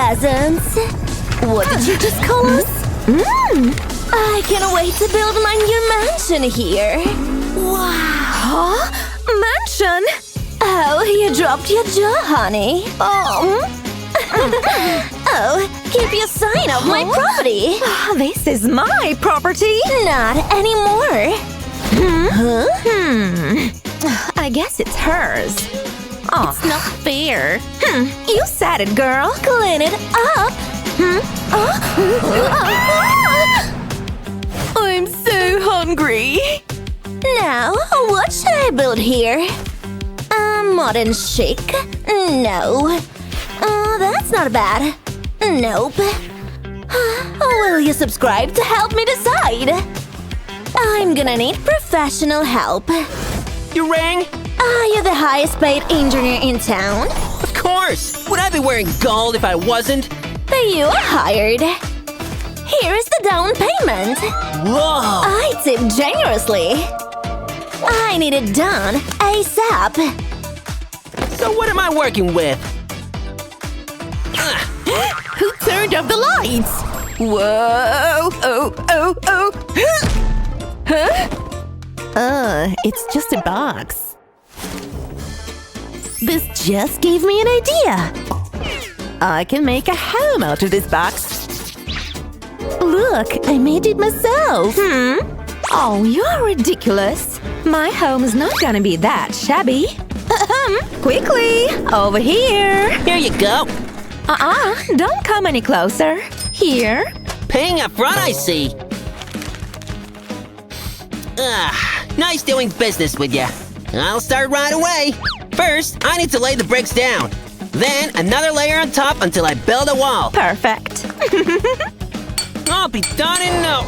peasants. What did you just call us? I can't wait to build my new mansion here. Wow. Huh? Mansion? Oh, you dropped your jaw, honey. Oh, keep your sign off my property. This is my property. Not anymore. I guess it's hers. Oh, it's not fair. You said it, girl. Clean it up. I'm so hungry. Now, what should I build here? Modern chic? No. That's not bad. Nope. Will you subscribe to help me decide? I'm gonna need professional help. You rang? Are you the highest paid engineer in town? Of course! Would I be wearing gold if I wasn't? You are hired. Here is the down payment. Whoa! I tip generously. I need it done ASAP. So what am I working with? Who turned off the lights? Whoa! Oh! Huh? It's just a box. This just gave me an idea. I can make a home out of this box. Look, I made it myself. Oh, you're ridiculous. My home is not gonna be that shabby. Quickly, over here. Here you go. Don't come any closer. Here. Paying up front, I see. Nice doing business with you. I'll start right away. First, I need to lay the bricks down. Then, another layer on top until I build a wall. Perfect. I'll be done in no…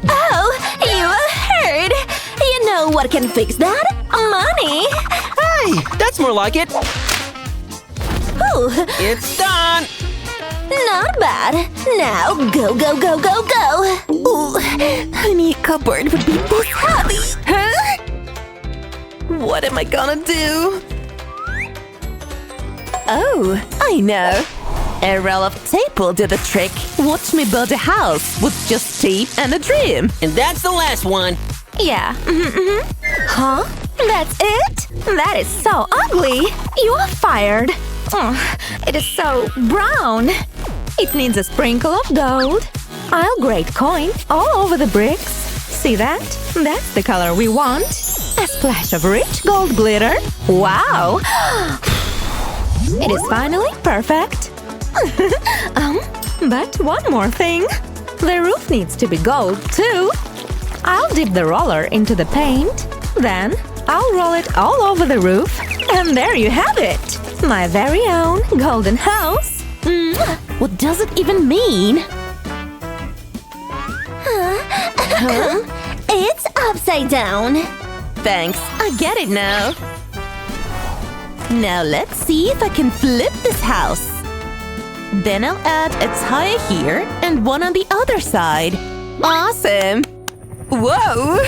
Oh, you heard. You know what can fix that? Money. Hey, that's more like it. Ooh, It's done. not bad. Now, go. Ooh, I knew a cupboard would be this heavy. Huh? What am I gonna do? Oh, I know. A roll of tape will do the trick. Watch me build a house with just tape and a trim. And that's the last one. Yeah. Huh? That's it? That is so ugly. You are fired. It is so brown. It needs a sprinkle of gold. I'll grate coin all over the bricks. See that? That's the color we want. A splash of rich gold glitter. Wow! It is finally perfect. But one more thing. The roof needs to be gold too. I'll dip the roller into the paint. Then I'll roll it all over the roof. And there you have it. My very own golden house. What does it even mean? It's upside down. Thanks, I get it now. Now let's see if I can flip this house. Then I'll add a tire here and one on the other side. Awesome! Whoa!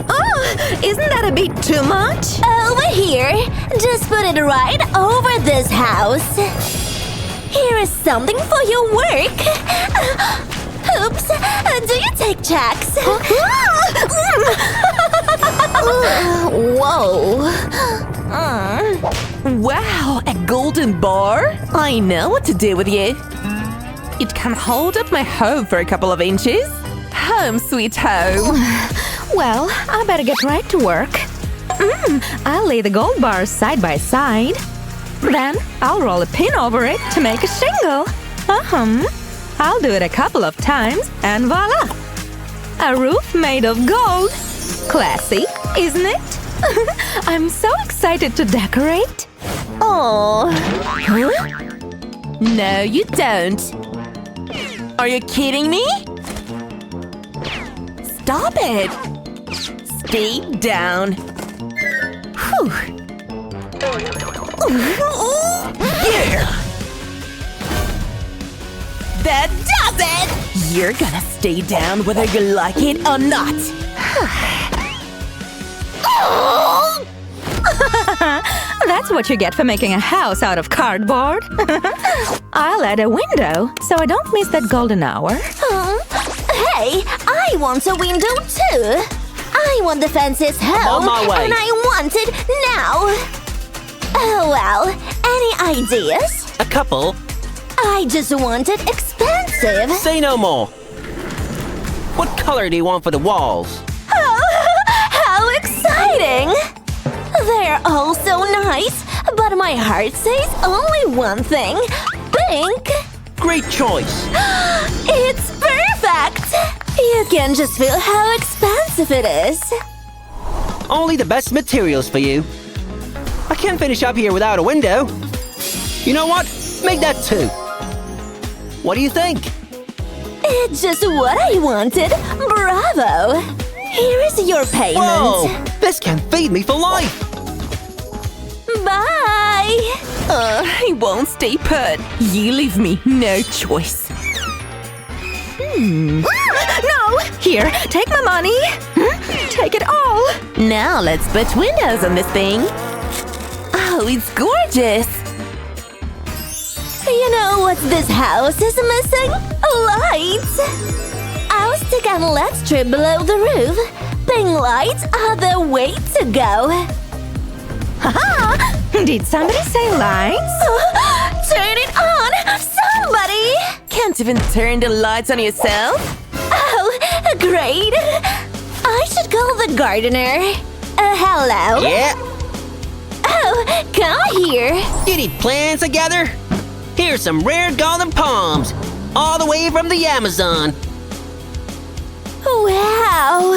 Oh, isn't that a bit too much? Over here. Just put it right over this house. Here is something for your work. Oops. Do you take checks? Whoa! Wow, a golden bar? I know what to do with you. It can hold up my home for a couple of inches. Home, sweet home. Well, I better get right to work. I'll lay the gold bars side by side. Then I'll roll a pin over it to make a shingle. I'll do it a couple of times and voila! A roof made of gold. Classy, isn't it? I'm so excited to decorate. Oh. Huh? No, you don't. Are you kidding me? Stop it! Stay down. Whew. Yeah! That does it! You're gonna stay down whether you like it or not. That That's what you get for making a house out of cardboard. I'll add a window so I don't miss that golden hour. Hey, I want a window too. I want the fences held, on my way. and I want it now. Oh well, any ideas? A couple. I just want it expensive. Say no more. What color do you want for the walls? Oh, how exciting! They're all so nice, but my heart says only one thing. Pink! Great choice. It's perfect! You can just feel how expensive it is. Only the best materials for you. I can't finish up here without a window. You know what? Make that 2. What do you think? It's just what I wanted. Bravo! Here is your payment. Whoa! This can feed me for life. Bye! I won't stay put. You leave me no choice. No! Here, take my money. Take it all. Now let's put windows on this thing. Oh, it's gorgeous. You know what this house is missing? Lights! I'll stick a LED strip below the roof. Pink lights are the way to go. Haha! Did somebody say lights? Turn it on! Somebody! Can't even turn the lights on yourself? Oh, great! I should call the gardener. Hello? Yeah. Oh, come here. You need plants together? Here's some rare golden palms, all the way from the Amazon. Wow!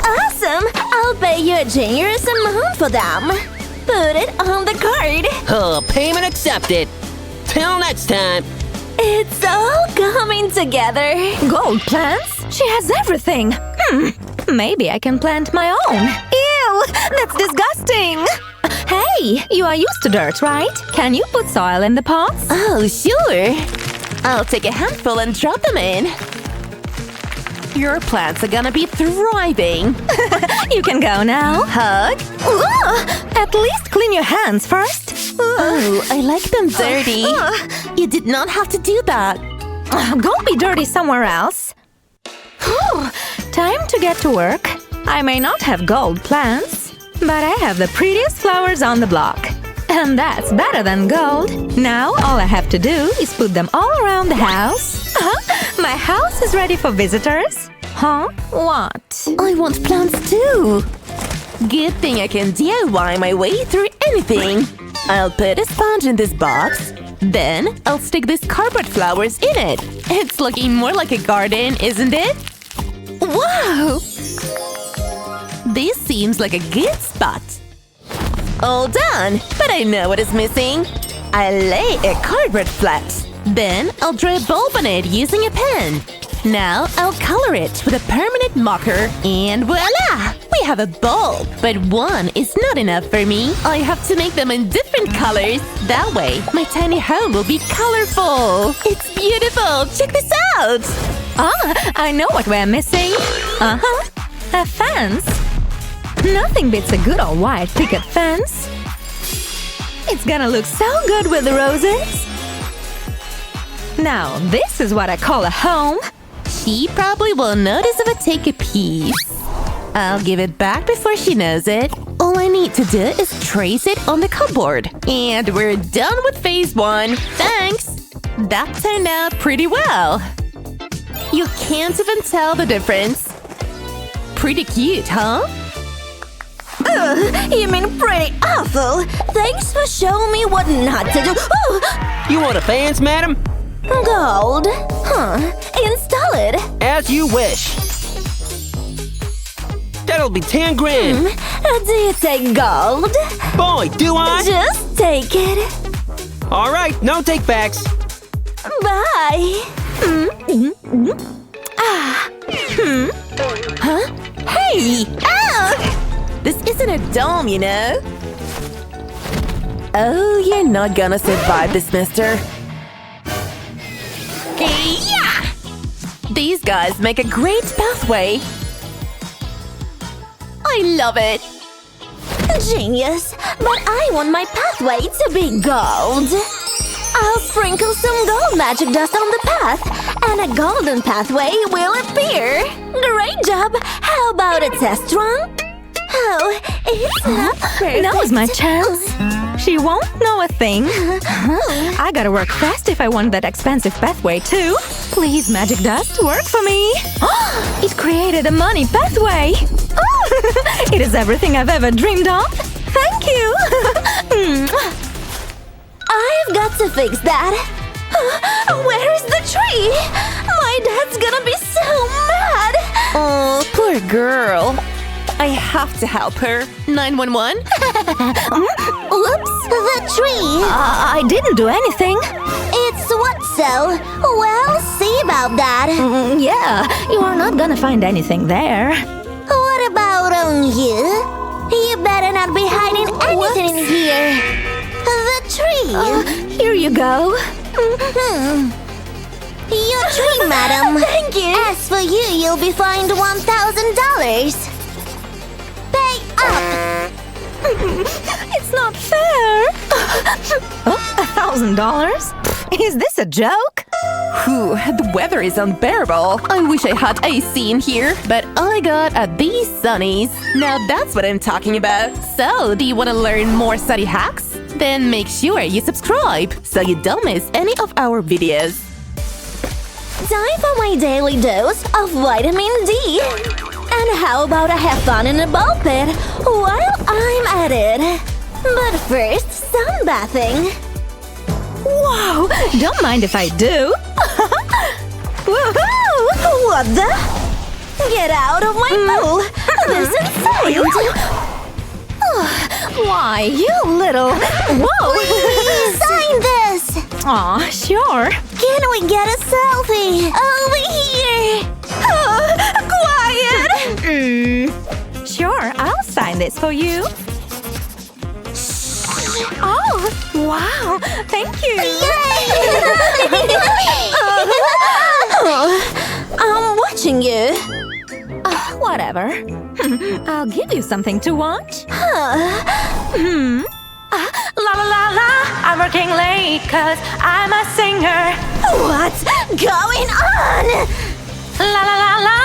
Awesome! I'll pay you a generous amount for them. Put it on the card. Oh, payment accepted. Till next time. It's all coming together. Gold plants? She has everything. Maybe I can plant my own. Ew! That's disgusting! Hey, you are used to dirt, right? Can you put soil in the pots? Oh, sure. I'll take a handful and drop them in. Your plants are gonna be thriving. You can go now. Hug. At least clean your hands first. Oh, I like them dirty. You did not have to do that. Go be dirty somewhere else. Time to get to work. I may not have gold plants, but I have the prettiest flowers on the block. And that's better than gold. Now all I have to do is put them all around the house. My house is ready for visitors. Huh? What? I want plants too. Good thing I can DIY my way through anything. I'll put a sponge in this box. Then I'll stick these cardboard flowers in it. It's looking more like a garden, isn't it? Wow! This seems like a good spot. All done, but I know what is missing. I lay a cardboard flat. Then I'll draw a bulb on it using a pen. Now I'll color it with a permanent marker, and voila! We have a bulb, but one is not enough for me. I have to make them in different colors. That way, my tiny home will be colorful. It's beautiful! Check this out! I know what we're missing. A fence. Nothing beats a good old white picket fence. It's gonna look so good with the roses. Now, this is what I call a home. She probably will notice if I take a piece. I'll give it back before she knows it. All I need to do is trace it on the cupboard. And we're done with phase 1. Thanks! That turned out pretty well. You can't even tell the difference. Pretty cute, huh? You mean pretty awful. Thanks for showing me what not to do. Oh! You want a fence, madam? Gold. Install it. As you wish. That'll be 10 grand. Do you take gold? Boy, do I? Just take it. All right, no take-backs. Bye. Huh? Hey! This isn't a dome, you know? Oh, you're not gonna survive this, mister. Yeah! These guys make a great pathway. I love it. Genius! But I want my pathway to be gold. I'll sprinkle some gold magic dust on the path, and a golden pathway will appear. Great job! How about a test run? Oh, it's not perfect. That was my chance. She won't know a thing. I gotta work fast if I want that expensive pathway too. Please, magic dust, work for me. It created a money pathway. It is everything I've ever dreamed of. Thank you. I've got to fix that. Where's the tree? My dad's gonna be so mad. Oh, poor girl. I have to help her. 911? Whoops, the tree. I didn't do anything. It's what so? Well, see about that. Yeah, you are not gonna find anything there. What about on you? You better not be hiding anything in here. The tree. Here you go. Your tree, madam. Thank you. As for you, you'll be fined $1,000. Pay up. It's not fair. $1,000? Is this a joke? Whew, the weather is unbearable. I wish I had AC in here, but all I got are these sunnies. Now that's what I'm talking about. So, do you want to learn more study hacks? Then make sure you subscribe so you don't miss any of our videos. Time for my daily dose of vitamin D. And how about I have fun in a ball pit while I'm at it? But first, sunbathing. Wow, don't mind if I do. Woohoo! What the? Get out of my pool! This is insane! Why, you little... Whoa! Please sign this! Aw, sure. Can we get a selfie? Over here! Quiet! Sure, I'll sign this for you. Oh, wow, thank you. I'm watching you. Whatever. I'll give you something to watch. La la la la, I'm working late 'cause I'm a singer. What's going on? La la la la.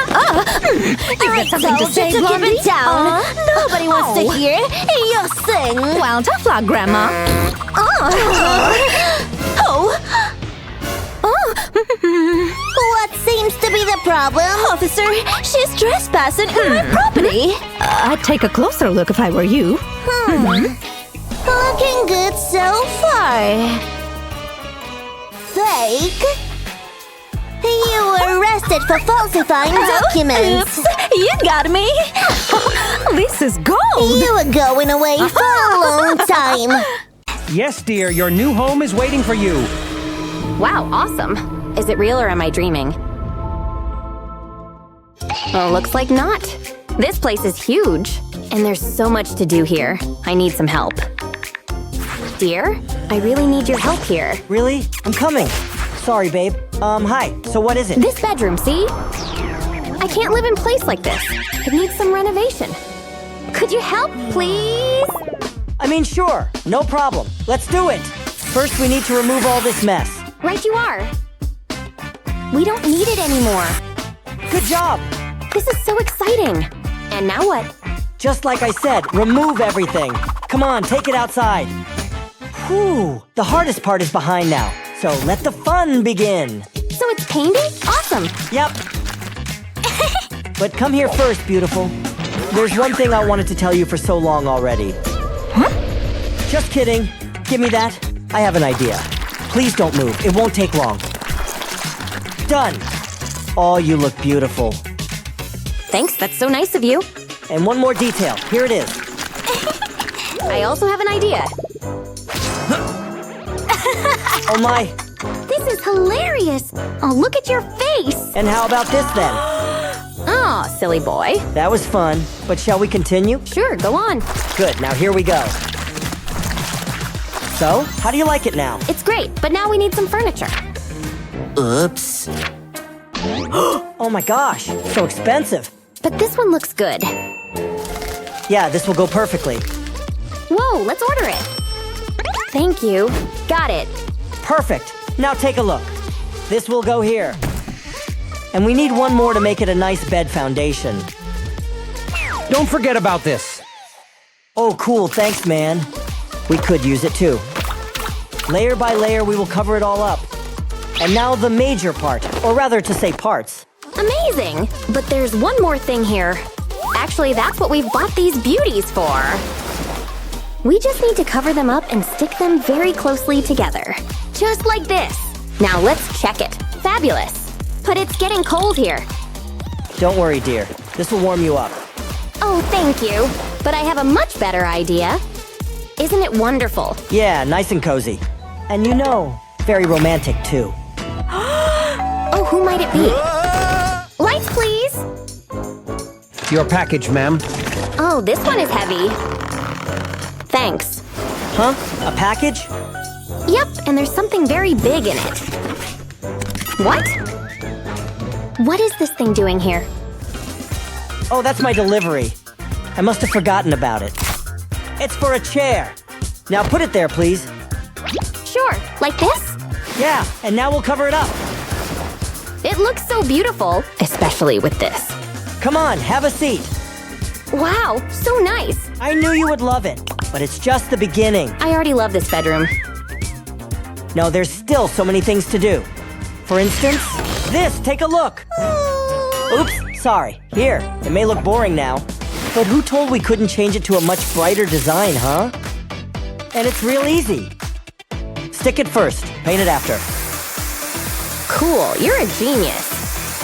You've got something to say, keep Blondie? it down. Nobody wants to hear you sing. Well, tough luck, Grandma. What seems to be the problem? Officer, she's trespassing on my property. I'd take a closer look if I were you. Looking good so far. Fake? You were arrested for falsifying documents. Oops, you got me. This is gold. You were going away for a long time. Yes, dear, your new home is waiting for you. Wow, awesome. Is it real or am I dreaming? Well, looks like not. This place is huge, and there's so much to do here. I need some help. Dear, I really need your help here. Really? I'm coming. Sorry, babe. Hi. So what is it? This bedroom, see? I can't live in place like this. It needs some renovation. Could you help, please? I mean, sure. No problem. Let's do it. First, we need to remove all this mess. Right you are. We don't need it anymore. Good job. This is so exciting. And now what? Just like I said, remove everything. Come on, take it outside. Whew. The hardest part is behind now. So let the fun begin. So it's painting? Awesome. Yep. But come here first, beautiful. There's one thing I wanted to tell you for so long already. Huh? Just kidding. Give me that. I have an idea. Please don't move. It won't take long. Done. Oh, you look beautiful. Thanks, that's so nice of you. And one more detail. Here it is. I also have an idea. Oh my. This is hilarious. Oh, look at your face. And how about this then? Oh, silly boy. That was fun. But shall we continue? Sure, go on. Good. Now here we go. So, how do you like it now? It's great, but now we need some furniture. Oops. Oh my gosh. So expensive. But this one looks good. Yeah, this will go perfectly. Whoa, let's order it. Thank you. Got it. Perfect. Now take a look. This will go here. And we need one more to make it a nice bed foundation. Don't forget about this. Oh, cool. Thanks, man. We could use it too. Layer by layer, we will cover it all up. And now the major part, or rather to say parts. Amazing! But there's one more thing here. Actually, that's what we've bought these beauties for. We just need to cover them up and stick them very closely together. Just like this. Now let's check it. Fabulous. But it's getting cold here. Don't worry, dear. This will warm you up. Oh, thank you. But I have a much better idea. Isn't it wonderful? Yeah, nice and cozy. And you know, very romantic too. Oh, who might it be? Lights, please! Your package, ma'am. Oh, this one is heavy. Thanks. Huh? A package? Yep, and there's something very big in it. What? What is this thing doing here? Oh, that's my delivery. I must have forgotten about it. It's for a chair. Now put it there, please. Sure, like this? Yeah, and now we'll cover it up. It looks so beautiful, especially with this. Come on, have a seat. Wow, so nice. I knew you would love it, but it's just the beginning. I already love this bedroom. No, there's still so many things to do. For instance, this, take a look. Oops, sorry. Here, it may look boring now, but who told we couldn't change it to a much brighter design, huh? And it's real easy. Stick it first, paint it after. Cool, you're a genius.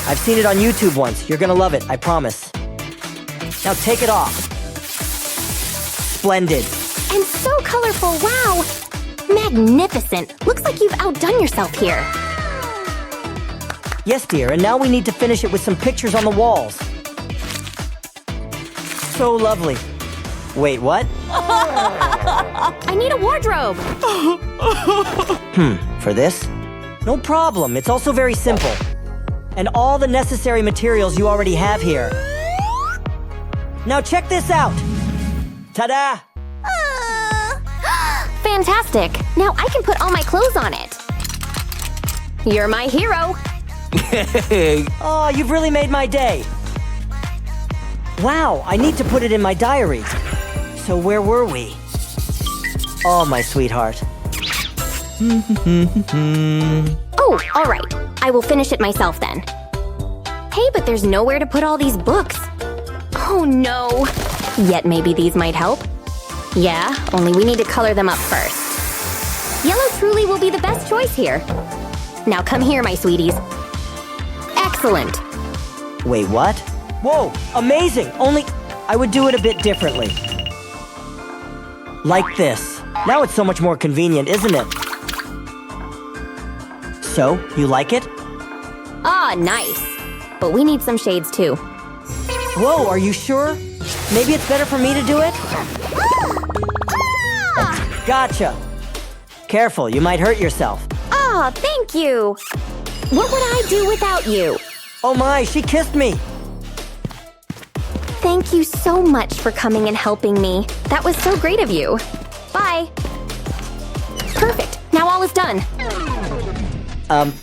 I've seen it on YouTube once. You're gonna love it, I promise. Now take it off. Splendid. And so colorful, wow! Magnificent. Looks like you've outdone yourself here. Yes, dear, and now we need to finish it with some pictures on the walls. So lovely. Wait, what? I need a wardrobe. For this? No problem, it's also very simple. And all the necessary materials you already have here. Now check this out! Ta-da! Fantastic. Now I can put all my clothes on it. You're my hero. Oh, you've really made my day. Wow, I need to put it in my diary. So where were we? Oh, my sweetheart. Oh, all right. I will finish it myself then. Hey, but there's nowhere to put all these books. Oh no. Yet maybe these might help. Yeah, only we need to color them up first. Yellow truly will be the best choice here. Now come here, my sweeties. Excellent. Wait, what? Whoa, amazing! Only I would do it a bit differently. Like this. Now it's so much more convenient, isn't it? So, you like it? Ah, nice. But we need some shades too. Whoa, are you sure? Maybe it's better for me to do it? Gotcha. Careful, you might hurt yourself. Ah, thank you. What would I do without you? Oh my, she kissed me. Thank you so much for coming and helping me. That was so great of you. Bye. Perfect. Now all is done.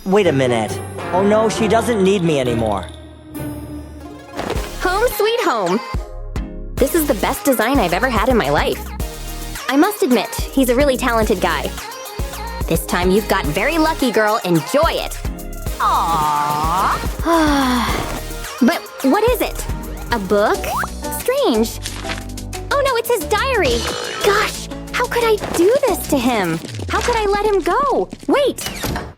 Wait a minute. Oh no, she doesn't need me anymore. Home sweet home. This is the best design I've ever had in my life. I must admit, he's a really talented guy. This time you've got very lucky, girl. Enjoy it. Aww. But what is it? A book? Strange. Oh no, it's his diary. Gosh, how could I do this to him? How could I let him go? Wait.